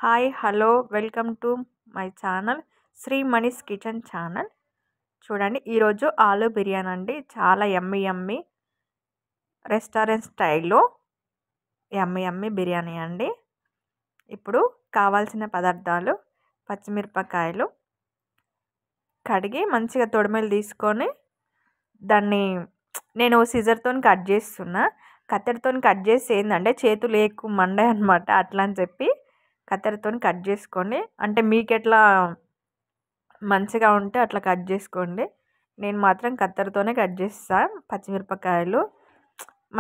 Hi hello welcome to my channel Sri Mani's kitchen channel. చూడండి, ఈరోజు ఆలు బిర్యానీ అండి. చాలా యమ్మీ యమ్మీ రెస్టారెంట్ స్టైల్లో యమ్మీ యమ్మీ బిర్యానీ అండి. ఇప్పుడు కావాల్సిన పదార్థాలు: పచ్చిమిరపకాయలు కడిగి మంచిగా తొడిమెలు తీసుకొని దాన్ని నేను సిజర్తో కట్ చేస్తున్నా. కత్తెరతో కట్ చేసి ఏంటంటే చేతులు ఎక్కువ మండే అనమాట. అట్లా అని చెప్పి కత్తెరతో కట్ చేసుకోండి. అంటే మీకు ఎట్లా మంచిగా ఉంటే అట్లా కట్ చేసుకోండి. నేను మాత్రం కత్తెరతోనే కట్ చేస్తాను. పచ్చిమిరపకాయలు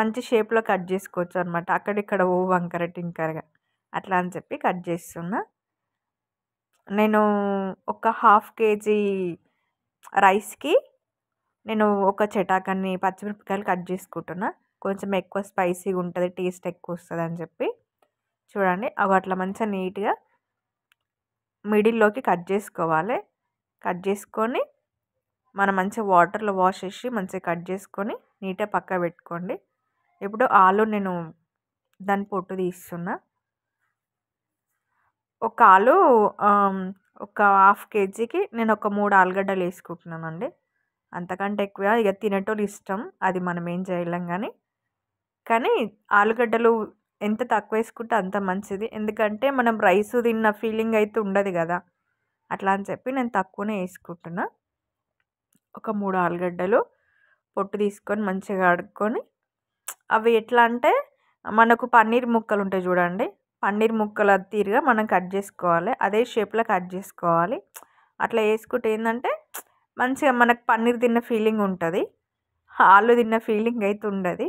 మంచి షేప్లో కట్ చేసుకోవచ్చు అనమాట. అక్కడిక్కడ వంకర టింకరగా అట్లా అని చెప్పి కట్ చేస్తున్నా. నేను ఒక హాఫ్ కేజీ రైస్కి నేను ఒక చటాకన్ని పచ్చిమిరపకాయలు కట్ చేసుకుంటున్నా. కొంచెం ఎక్కువ స్పైసీగా ఉంటుంది, టేస్ట్ ఎక్కువ వస్తుంది అని చెప్పి. చూడండి, అవి అట్లా మంచిగా నీట్గా మిడిల్లోకి కట్ చేసుకోవాలి. కట్ చేసుకొని మనం మంచిగా వాటర్లో వాష్ చేసి మంచిగా కట్ చేసుకొని నీట్గా పక్క పెట్టుకోండి. ఇప్పుడు ఆలు నేను దాని పొట్టు తీస్తున్నా. ఒక ఆలు ఒక హాఫ్ కేజీకి నేను ఒక 3 ఆలుగడ్డలు వేసుకుంటున్నానండి. అంతకంటే ఎక్కువ ఇక తినేటోళ్ళు ఇష్టం, అది మనం ఏం చేయలేం. కానీ ఆలుగడ్డలు ఎంత తక్కువ వేసుకుంటే అంత మంచిది. ఎందుకంటే మనం రైస్ తిన్న ఫీలింగ్ అయితే ఉండదు కదా. అట్లా అని చెప్పి నేను తక్కువనే వేసుకుంటున్నా. ఒక 3 ఆలుగడ్డలు పొట్టు తీసుకొని మంచిగా కడుక్కొని, అవి ఎట్లా అంటే మనకు పన్నీర్ ముక్కలు ఉంటాయి చూడండి, పన్నీర్ ముక్కల తీరుగా మనం కట్ చేసుకోవాలి. అదే షేప్లో కట్ చేసుకోవాలి. అట్లా వేసుకుంటే ఏంటంటే మంచిగా మనకు పన్నీర్ తిన్న ఫీలింగ్ ఉంటుంది, ఆలు తిన్న ఫీలింగ్ అయితే ఉండదు.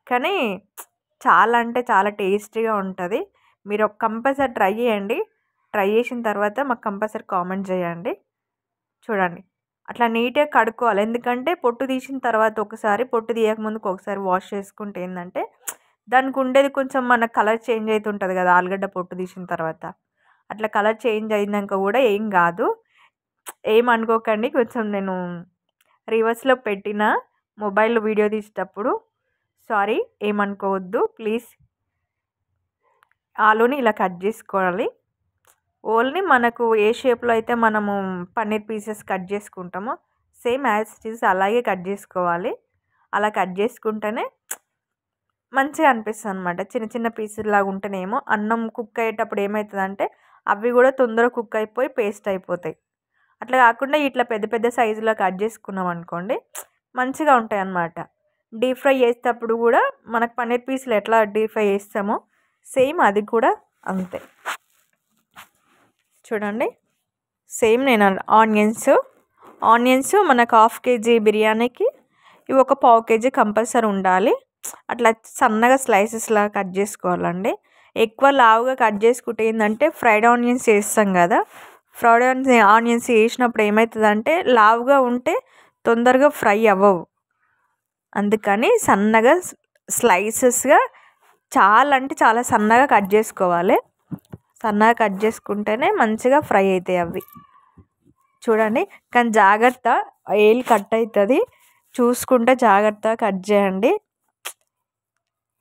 కానీ చాలా అంటే చాలా టేస్టీగా ఉంటుంది. మీరు కంపల్సరీ ట్రై చేయండి. ట్రై చేసిన తర్వాత మాకు కంపల్సరీ కామెంట్ చేయండి. చూడండి, అట్లా నీట్గా కడుక్కోవాలి. ఎందుకంటే పొట్టు తీసిన తర్వాత ఒకసారి, పొట్టు తీయకముందుకు ఒకసారి వాష్ చేసుకుంటే ఏంటంటే దానికి ఉండేది కొంచెం మన కలర్ చేంజ్ అవుతుంటుంది కదా ఆలుగడ్డ పొట్టు తీసిన తర్వాత. అట్లా కలర్ చేంజ్ అయినాక కూడా ఏం కాదు, ఏమనుకోకండి. కొంచెం నేను రివర్స్లో పెట్టిన మొబైల్లో వీడియో తీసేటప్పుడు, సారీ, ఏమనుకోవద్దు ప్లీజ్. ఆలుని ఇలా కట్ చేసుకోవాలి. ఓన్లీ మనకు ఏ షేప్లో అయితే మనము పన్నీర్ పీసెస్ కట్ చేసుకుంటామో సేమ్ యాజ్ ఇట్ ఈజ్ అలాగే కట్ చేసుకోవాలి. అలా కట్ చేసుకుంటేనే మంచిగా అనిపిస్తుంది అనమాట. చిన్న చిన్న పీసెస్ లాగా ఉంటేనేమో అన్నం కుక్ అయ్యేటప్పుడు ఏమవుతుందంటే అవి కూడా తొందరగా కుక్ అయిపోయి పేస్ట్ అయిపోతాయి. అట్లా కాకుండా ఇట్లా పెద్ద పెద్ద సైజులో కట్ చేసుకున్నాం అనుకోండి, మంచిగా ఉంటాయి అన్నమాట. డీప్ ఫ్రై చేసేటప్పుడు కూడా మనకు పన్నీర్ పీసులు ఎట్లా డీప్ ఫ్రై చేస్తామో సేమ్ అది కూడా అంతే. చూడండి, సేమ్ నేను ఆనియన్స్ మనకు హాఫ్ కేజీ బిర్యానీకి ఇవి ఒక పావు కేజీ కంపల్సరీ ఉండాలి. అట్లా సన్నగా స్లైసెస్ లాగా కట్ చేసుకోవాలండి. ఎక్కువ లావుగా కట్ చేసుకుంటే ఏంటంటే ఫ్రైడ్ ఆనియన్స్ వేస్తాం కదా, ఫ్రైడ్ ఆనియన్స్ వేసినప్పుడు ఏమవుతుందంటే లావుగా ఉంటే తొందరగా ఫ్రై అవ్వవు. అందుకని సన్నగా స్లైసెస్గా చాలా అంటే చాలా సన్నగా కట్ చేసుకోవాలి. సన్నగా కట్ చేసుకుంటేనే మంచిగా ఫ్రై అవుతాయి అవి. చూడండి, కానీ జాగ్రత్త, ఏలు కట్ అవుతుంది, చూసుకుంటే జాగ్రత్తగా కట్ చేయండి.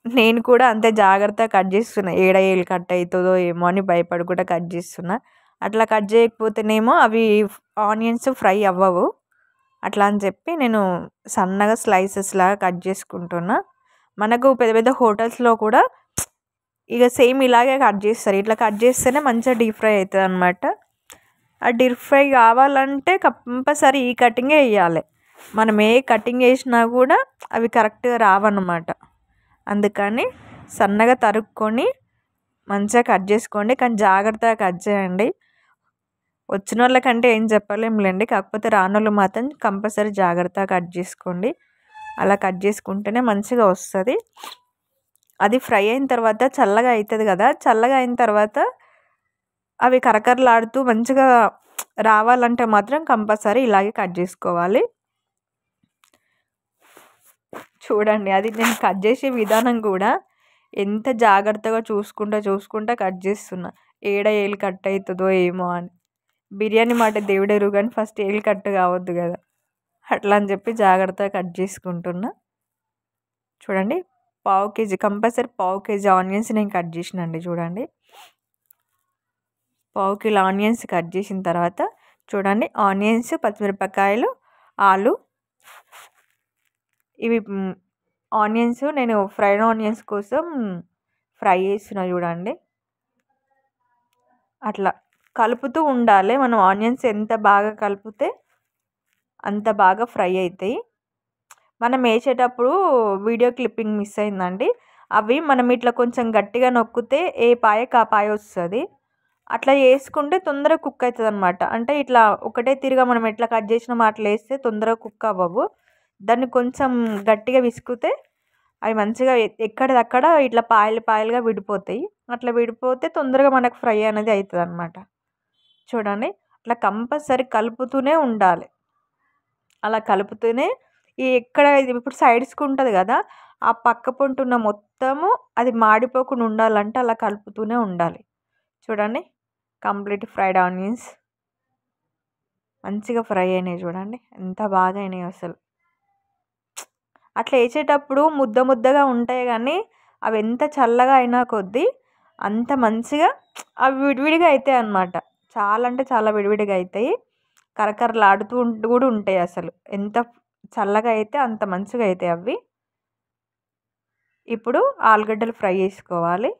నేను కూడా అంతే జాగ్రత్తగా కట్ చేస్తున్నా. ఏలు కట్ అవుతుందో ఏమో అని భయపడకుండా కట్ చేస్తున్నా. అట్లా కట్ చేయకపోతేనేమో అవి ఆనియన్స్ ఫ్రై అవ్వవు. అట్లా అని చెప్పి నేను సన్నగా స్లైసెస్ లాగా కట్ చేసుకుంటున్నా. మనకు పెద్ద పెద్ద హోటల్స్లో కూడా ఇక సేమ్ ఇలాగే కట్ చేస్తారు. ఇట్లా కట్ చేస్తేనే మంచిగా డీప్ ఫ్రై అవుతుంది అనమాట. ఆ డీప్ ఫ్రై కావాలంటే కంపల్సరీ ఈ కటింగే వేయాలి. మనం ఏ కటింగ్ వేసినా కూడా అవి కరెక్ట్గా రావన్నమాట. అందుకని సన్నగా తరుక్కొని మంచిగా కట్ చేసుకోండి. కానీ జాగ్రత్తగా కట్ చేయండి. వచ్చిన వాళ్ళకంటే ఏం చెప్పలేములేండి, కాకపోతే రానోళ్ళు మాత్రం కంపల్సరీ జాగ్రత్తగా కట్ చేసుకోండి. అలా కట్ చేసుకుంటేనే మంచిగా వస్తుంది. అది ఫ్రై అయిన తర్వాత చల్లగా అవుతుంది కదా, చల్లగా అయిన తర్వాత అవి కరకరలాడుతూ మంచిగా రావాలంటే మాత్రం కంపల్సరీ ఇలాగే కట్ చేసుకోవాలి. చూడండి, అది నేను కట్ చేసే విధానం కూడా ఎంత జాగ్రత్తగా చూసుకుంటా కట్ చేస్తున్నా. ఏలు కట్ అవుతుందో ఏమో అని. బిర్యానీ మాట దేవుడెరుగు, కానీ ఫస్ట్ ఏలు కట్ కావద్దు కదా. అట్లా అని చెప్పి జాగ్రత్తగా కట్ చేసుకుంటున్నా. చూడండి, కంపల్సరీ పావు కేజీ ఆనియన్స్ నేను కట్ చేసినండి. చూడండి, పావు కిలో ఆనియన్స్ కట్ చేసిన తర్వాత చూడండి, ఆనియన్స్, పచ్చిమిరపకాయలు, ఆలు ఇవి ఆనియన్స్ నేను ఫ్రైడ్ ఆనియన్స్ కోసం ఫ్రై చేస్తున్నా చూడండి. అట్లా కలుపుతూ ఉండాలి. మనం ఆనియన్స్ ఎంత బాగా కలిపితే అంత బాగా ఫ్రై అవుతాయి. మనం వేసేటప్పుడు వీడియో క్లిప్పింగ్ మిస్ అయిందండి. అవి మనం ఇట్లా కొంచెం గట్టిగా నొక్కితే ఏ పాయకు ఆ పాయ వస్తుంది. అట్లా చేసుకుంటే తొందరగా కుక్ అవుతుంది అనమాట. అంటే ఇట్లా ఒకటే తిరిగా మనం ఎట్లా కట్ చేసినామో అట్లా వేస్తే తొందరగా కుక్ అవ్వవు. దాన్ని కొంచెం గట్టిగా విసుకుతే అవి మంచిగా ఎక్కడిదక్కడ ఇట్లా పాయలు పాయలుగా విడిపోతాయి. అట్లా విడిపోతే తొందరగా మనకు ఫ్రై అనేది అవుతుంది అనమాట. చూడండి, అట్లా కంపల్సరీ కలుపుతూనే ఉండాలి. అలా కలుపుతూనే ఎక్కడ ఇప్పుడు సైడ్స్కి ఉంటుంది కదా, ఆ పక్క పొంటున్న మొత్తము అది మాడిపోకుండా ఉండాలంటే అలా కలుపుతూనే ఉండాలి. చూడండి, కంప్లీట్ ఫ్రైడ్ ఆనియన్స్ మంచిగా ఫ్రై అయినాయి. చూడండి ఎంత బాగా అయినాయి అసలు. అట్లా వేసేటప్పుడు ముద్ద ముద్దగా ఉంటాయి, కానీ అవి ఎంత చల్లగా అయినా కొద్దీ అంత మంచిగా అవి విడివిడిగా అవుతాయి అన్నమాట. చాలా అంటే చాలా విడివిడిగా అవుతాయి. కరకరలాడుతూ కూడా ఉంటాయి. అసలు ఎంత చల్లగా అయితే అంత మంచిగా అవుతాయి అవి. ఇప్పుడు ఆలుగడ్డలు ఫ్రై చేసుకోవాలి.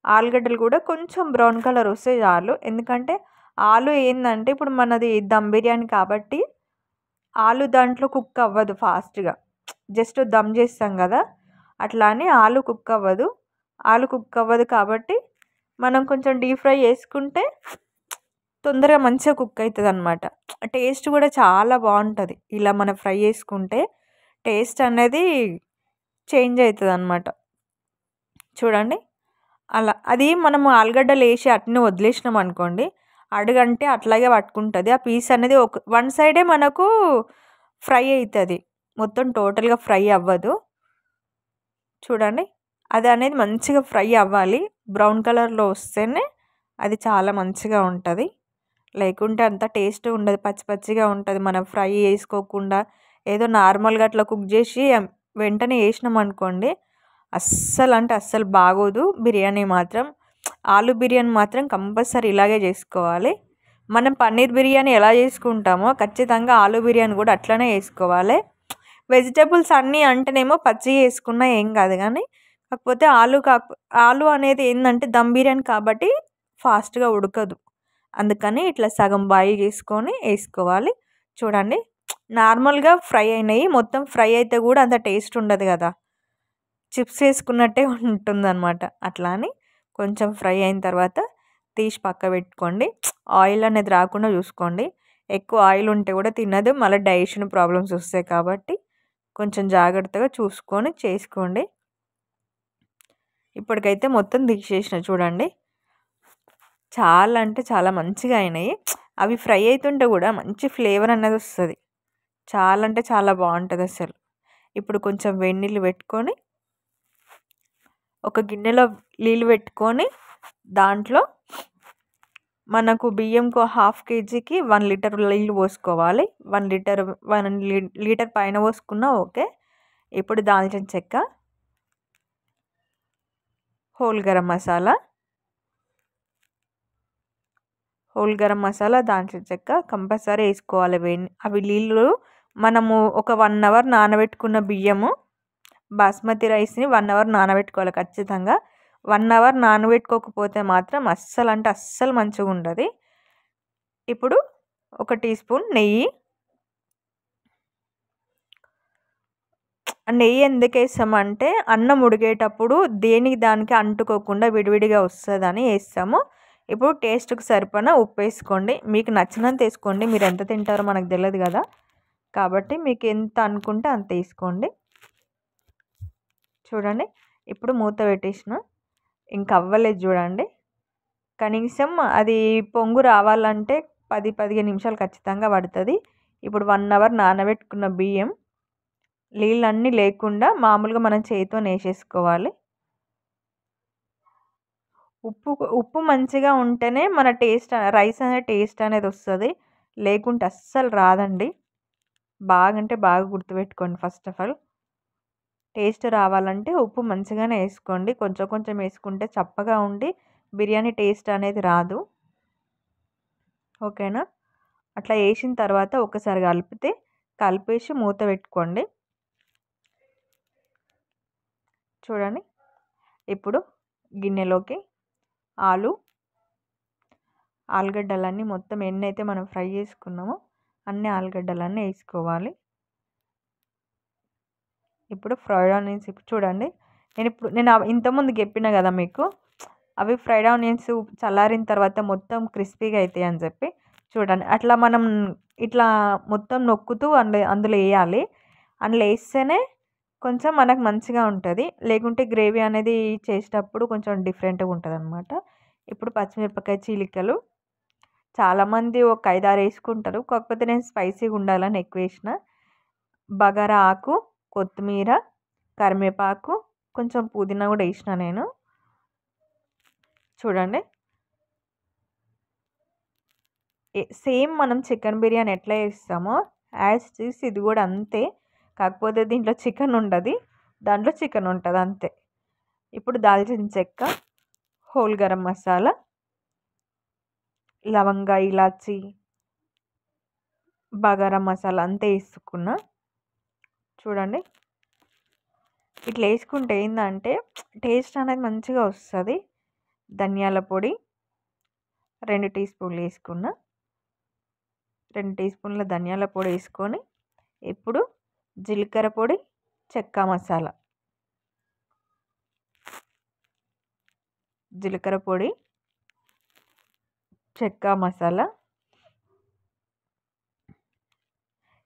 ఆలుగడ్డలు కూడా కొంచెం బ్రౌన్ కలర్ వస్తే చాలు. ఎందుకంటే ఆలు ఏంటంటే ఇప్పుడు మనది దమ్ బిర్యానీ కాబట్టి ఆలు దాంట్లో కుక్ అవ్వదు ఫాస్ట్గా. జస్ట్ దమ్ చేస్తాం కదా, అట్లా అని ఆలు కుక్ అవ్వదు. ఆలు కుక్ అవ్వదు కాబట్టి మనం కొంచెం డీప్ ఫ్రై చేసుకుంటే తొందరగా మంచిగా కుక్ అవుతుంది అనమాట. టేస్ట్ కూడా చాలా బాగుంటుంది. ఇలా మనం ఫ్రై చేసుకుంటే టేస్ట్ అనేది చేంజ్ అవుతుంది అనమాట. చూడండి, అలా అది మనము ఆలుగడ్డలు వేసి అట్నే వదిలేసినాం అనుకోండి, అడుగంటే అట్లాగే పట్టుకుంటుంది. ఆ పీస్ అనేది వన్ సైడే మనకు ఫ్రై అవుతుంది, మొత్తం టోటల్గా ఫ్రై అవ్వదు. చూడండి, అది అనేది మంచిగా ఫ్రై అవ్వాలి. బ్రౌన్ కలర్లో వస్తేనే అది చాలా మంచిగా ఉంటుంది. లేకుంటే అంత టేస్ట్ ఉండదు, పచ్చి పచ్చిగా ఉంటుంది. మనం ఫ్రై చేసుకోకుండా ఏదో నార్మల్గా అట్లా కుక్ చేసి వెంటనే వేసినాం అనుకోండి, అస్సలు అంటే అస్సలు బాగోదు బిర్యానీ మాత్రం. ఆలు బిర్యానీ మాత్రం కంపల్సరీ ఇలాగే చేసుకోవాలి. మనం పన్నీర్ బిర్యానీ ఎలా చేసుకుంటామో ఖచ్చితంగా ఆలు బిర్యానీ కూడా అట్లనే వేసుకోవాలి. వెజిటేబుల్స్ అన్నీ అంటేనేమో పచ్చిగా వేసుకున్నా ఏం కాదు, కానీ కాకపోతే ఆలు అనేది ఏంటంటే దమ్ బిర్యానీ కాబట్టి ఫాస్ట్గా ఉడకదు. అందుకని ఇట్లా సగం బాయిల్ చేసుకొని వేసుకోవాలి. చూడండి, నార్మల్గా ఫ్రై అయినాయి. మొత్తం ఫ్రై అయితే కూడా అంత టేస్ట్ ఉండదు కదా, చిప్స్ వేసుకున్నట్టే ఉంటుందన్నమాట. అట్లా అని కొంచెం ఫ్రై అయిన తర్వాత తీసి పక్క పెట్టుకోండి. ఆయిల్ అనేది రాకుండా చూసుకోండి. ఎక్కువ ఆయిల్ ఉంటే కూడా తినదు, మళ్ళీ డైజెషన్ ప్రాబ్లమ్స్ వస్తాయి కాబట్టి కొంచెం జాగ్రత్తగా చూసుకొని చేసుకోండి. ఇప్పటికైతే మొత్తం తీసేసిన చూడండి, చాలా అంటే చాలా మంచిగా అయినాయి. అవి ఫ్రై అవుతుంటే కూడా మంచి ఫ్లేవర్ అనేది వస్తుంది. చాలా అంటే చాలా బాగుంటుంది అసలు. ఇప్పుడు కొంచెం వేడి నీళ్ళు పెట్టుకొని ఒక గిన్నెలో నీళ్ళు పెట్టుకొని దాంట్లో మనకు బియ్యంకు 1/2 kgకి 1 లీటర్ నీళ్ళు పోసుకోవాలి. 1 లీటర్ పైన పోసుకున్నా ఓకే. ఇప్పుడు దాల్చిన చెక్క, హోల్ గరం మసాలా, దాల్చిన చెక్క కంపల్సరీ వేసుకోవాలి. అవి నీళ్ళు మనము ఒక 1 అవర్ నానబెట్టుకున్న బియ్యము బాస్మతి రైస్ని 1 అవర్ నానబెట్టుకోవాలి ఖచ్చితంగా. 1 అవర్ నానబెట్టుకోకపోతే మాత్రం అస్సలు అంటే అస్సలు మంచిగా ఉండదు. ఇప్పుడు 1 టీ స్పూన్ నెయ్యి ఎందుకు వేస్తామంటే అన్నం ఉడికేటప్పుడు దేనికి దానికి అంటుకోకుండా విడివిడిగా వస్తుందని వేస్తాము. ఇప్పుడు టేస్ట్కి సరిపడా ఉప్పు వేసుకోండి. మీకు నచ్చినంత వేసుకోండి, మీరు ఎంత తింటారో మనకు తెలియదు కదా, కాబట్టి మీకు ఎంత అనుకుంటే అంత వేసుకోండి. చూడండి, ఇప్పుడు మూత పెట్టేసిన, ఇంకా అవ్వలేదు చూడండి. కనీసం అది పొంగు రావాలంటే 10-15 నిమిషాలు ఖచ్చితంగా పడుతుంది. ఇప్పుడు 1 అవర్ నానబెట్టుకున్న బియ్యం నీళ్ళన్నీ లేకుండా మామూలుగా మనం చేతితో వేసేసుకోవాలి. ఉప్పు మంచిగా ఉంటేనే మన రైస్ అనేది టేస్ట్ అనేది వస్తుంది, లేకుంటే అస్సలు రాదండి. బాగా అంటే బాగా గుర్తుపెట్టుకోండి. ఫస్ట్ ఆఫ్ ఆల్ టేస్ట్ రావాలంటే ఉప్పు మంచిగానే వేసుకోండి. కొంచెం కొంచెం వేసుకుంటే చప్పగా ఉండి బిర్యానీ టేస్ట్ అనేది రాదు. ఓకేనా? అట్లా వేసిన తర్వాత ఒకసారి కలిపేసి మూత పెట్టుకోండి. చూడండి, ఇప్పుడు గిన్నెలోకి ఆలుగడ్డలన్నీ మొత్తం ఎన్నైతే మనం ఫ్రై చేసుకున్నామో అన్ని ఆలుగడ్డలన్నీ వేసుకోవాలి. ఇప్పుడు ఫ్రైడ్ ఆనియన్స్ చూడండి, నేను ఇంతకుముందు చెప్పిన కదా మీకు, అవి ఫ్రైడ్ ఆనియన్స్ చల్లారిన తర్వాత మొత్తం క్రిస్పీగా అవుతాయి అని చెప్పి. చూడండి, అట్లా మనం ఇట్లా మొత్తం నొక్కుతూ అందులో వేయాలి. అందులో వేస్తేనే కొంచెం మనకు మంచిగా ఉంటుంది, లేకుంటే గ్రేవీ అనేది చేసేటప్పుడు కొంచెం డిఫరెంట్గా ఉంటుంది అనమాట. ఇప్పుడు పచ్చిమిరపకాయ చీలికలు చాలామంది ఒక 5-6 వేసుకుంటారు, కాకపోతే నేను స్పైసీగా ఉండాలని ఎక్కువ వేసిన. బగారా ఆకు, కొత్తిమీర, కరివేపాకు, కొంచెం పుదీనా కూడా వేసిన నేను. చూడండి, సేమ్ మనం చికెన్ బిర్యానీ ఎట్లా చేస్తామో యాజ్ ఇట్ ఇది కూడా అంతే, కాకపోతే దీంట్లో చికెన్ ఉండదు, దాంట్లో చికెన్ ఉంటుంది అంతే. ఇప్పుడు దాల్చిన చెక్క, హోల్ గరం మసాలా, లవంగ, ఇలాచి, బగారా మసాలా అంతే వేసుకున్నా. చూడండి, ఇట్లా వేసుకుంటే ఏంటంటే టేస్ట్ అనేది మంచిగా వస్తుంది. ధనియాల పొడి 2 టీ స్పూన్లు వేసుకున్నా. 2 టీ స్పూన్ల ధనియాల పొడి వేసుకొని ఇప్పుడు జీలకర్ర పొడి, చెక్క మసాలా, జీలకర్ర పొడి, చెక్క మసాలా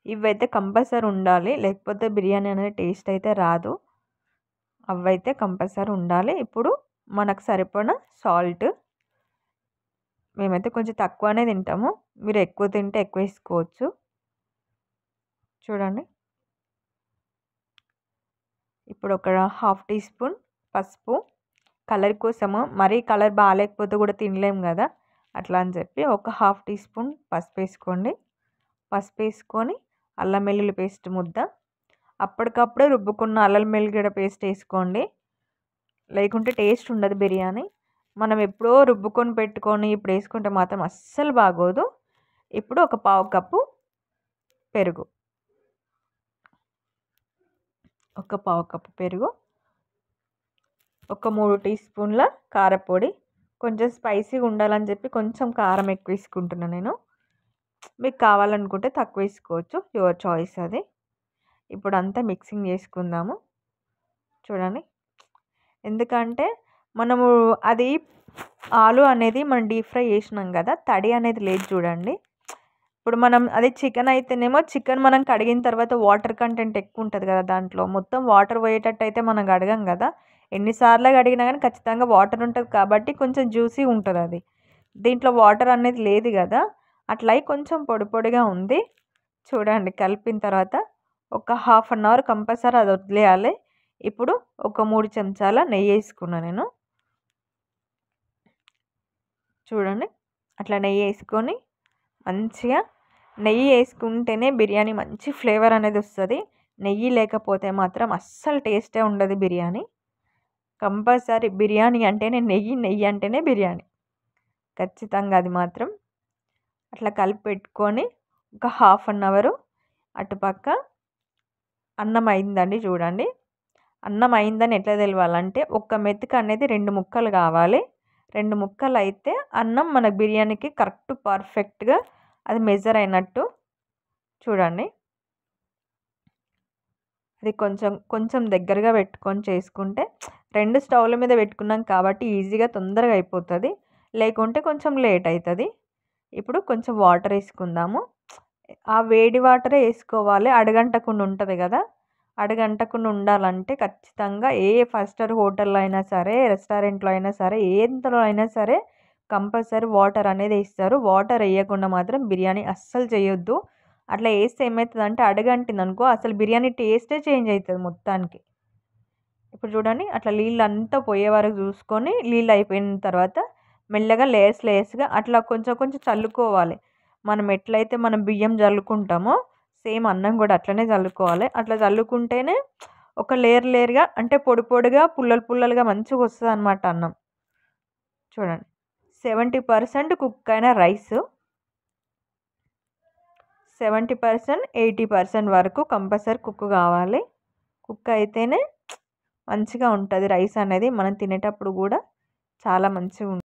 ఇవైతే కంపల్సరీ ఉండాలి, లేకపోతే బిర్యానీ అనేది టేస్ట్ అయితే రాదు. అవైతే కంపల్సరీ ఉండాలి. ఇప్పుడు మనకు సరిపడా సాల్ట్, మేమైతే కొంచెం తక్కువనే తింటాము, మీరు ఎక్కువ తింటే ఎక్కువ వేసుకోవచ్చు. చూడండి, ఇప్పుడు ఒక 1/2 టీ స్పూన్ పసుపు, కలర్ కోసము, మరీ కలర్ బాగాలేకపోతే కూడా తినలేము కదా, అట్లా అని చెప్పి ఒక 1/2 టీ స్పూన్ పసుపు వేసుకోండి. పసుపు వేసుకొని అల్లం వెల్లుల్లి పేస్ట్ ముద్ద, అప్పటికప్పుడే రుబ్బుకున్న అల్లం వెల్లుల్లి పేస్ట్ వేసుకోండి, లేకుంటే టేస్ట్ ఉండదు బిర్యానీ. మనం ఎప్పుడో రుబ్బుకొని పెట్టుకొని ఇప్పుడు వేసుకుంటే మాత్రం అస్సలు బాగోదు. ఇప్పుడు ఒక 1/2 కప్పు పెరుగు, ఒక 3 టీ స్పూన్ల కారపొడి, కొంచెం స్పైసీగా ఉండాలని చెప్పి కొంచెం కారం ఎక్కువ వేసుకుంటున్నాను నేను, మీకు కావాలనుకుంటే తక్కువ వేసుకోవచ్చు, యువర్ చాయిస్ అది. ఇప్పుడు అంతా మిక్సింగ్ చేసుకుందాము. చూడండి, ఎందుకంటే మనము అది ఆలు అనేది మనం డీప్ ఫ్రై చేసినాం కదా, తడి అనేది లేదు చూడండి. ఇప్పుడు మనం అదే చికెన్ అయితేనేమో చికెన్ మనం కడిగిన తర్వాత వాటర్ కంటెంట్ ఎక్కువ ఉంటుంది కదా, దాంట్లో మొత్తం వాటర్ పోయేటట్టు అయితే మనం కడగం కదా, ఎన్నిసార్లు కడిగినా కానీ ఖచ్చితంగా వాటర్ ఉంటుంది కాబట్టి కొంచెం జ్యూసీ ఉంటుంది అది. దీంట్లో వాటర్ అనేది లేదు కదా, అట్లా కొంచెం పొడి పొడిగా ఉంది. చూడండి, కలిపిన తర్వాత ఒక 1/2 అవర్ కంపల్సరీ అది వదిలేయాలి. ఇప్పుడు ఒక 3 చెంచాల నెయ్యి వేసుకున్నా నేను. చూడండి, అట్లా నెయ్యి వేసుకొని మంచిగా, నెయ్యి వేసుకుంటేనే బిర్యానీ మంచి ఫ్లేవర్ అనేది వస్తుంది. నెయ్యి లేకపోతే మాత్రం అస్సలు టేస్టే ఉండదు బిర్యానీ. కంపల్సరీ బిర్యానీ అంటేనే నెయ్యి అంటేనే బిర్యానీ, ఖచ్చితంగా అది మాత్రం. అట్లా కలిపి పెట్టుకొని ఒక 1/2 అవర్ అటుపక్క అన్నం అయిందండి. చూడండి, అన్నం అయిందని ఎట్లా తెలవాలంటే ఒక్క మెతుకు అనేది 2 ముక్కలు కావాలి. 2 ముక్కలు అయితే అన్నం మన బిర్యానీకి కరెక్ట్ పర్ఫెక్ట్గా అది మెజర్ అయినట్టు. చూడండి, అది కొంచెం దగ్గరగా పెట్టుకొని చేసుకుంటే 2 స్టవ్ల మీద పెట్టుకున్నాం కాబట్టి ఈజీగా తొందరగా అయిపోతుంది, లేకుంటే కొంచెం లేట్ అవుతుంది. ఇప్పుడు కొంచెం వాటర్ వేసుకుందాము. ఆ వేడి వాటరే వేసుకోవాలి, అడగంటకుండా ఉంటుంది కదా. అడగంటకుండా ఉండాలంటే ఖచ్చితంగా ఏ 5 స్టార్ హోటల్లో అయినా సరే, రెస్టారెంట్లో అయినా సరే, ఏంతలో అయినా సరే కంపల్సరీ వాటర్ అనేది వేస్తారు. వాటర్ వేయకుండా మాత్రం బిర్యానీ అస్సలు చేయొద్దు. అట్లా వేస్తే ఏమవుతుందంటే అడగంటింది అనుకో, అసలు బిర్యానీ టేస్టే చేంజ్ అవుతుంది మొత్తానికి. ఇప్పుడు చూడండి, అట్లా నీళ్ళు అంతా పోయే వరకు చూసుకొని నీళ్ళు అయిపోయిన తర్వాత మెల్లగా లేయర్స్గా అట్లా కొంచెం కొంచెం చల్లుకోవాలి. మనం ఎట్లయితే మనం బియ్యం చల్లుకుంటామో సేమ్ అన్నం కూడా అట్లనే చల్లుకోవాలి. అట్లా చల్లుకుంటేనే ఒక లేయర్గా అంటే పొడి పొడిగా పుల్లలుగా మంచిగా వస్తుంది అన్నమాట అన్నం. చూడండి, 70% కుక్ అయిన రైస్, 70% 80% వరకు కంపల్సరీ కుక్ కావాలి. కుక్ అయితేనే మంచిగా ఉంటుంది రైస్ అనేది. మనం తినేటప్పుడు కూడా చాలా మంచిగా ఉంటుంది.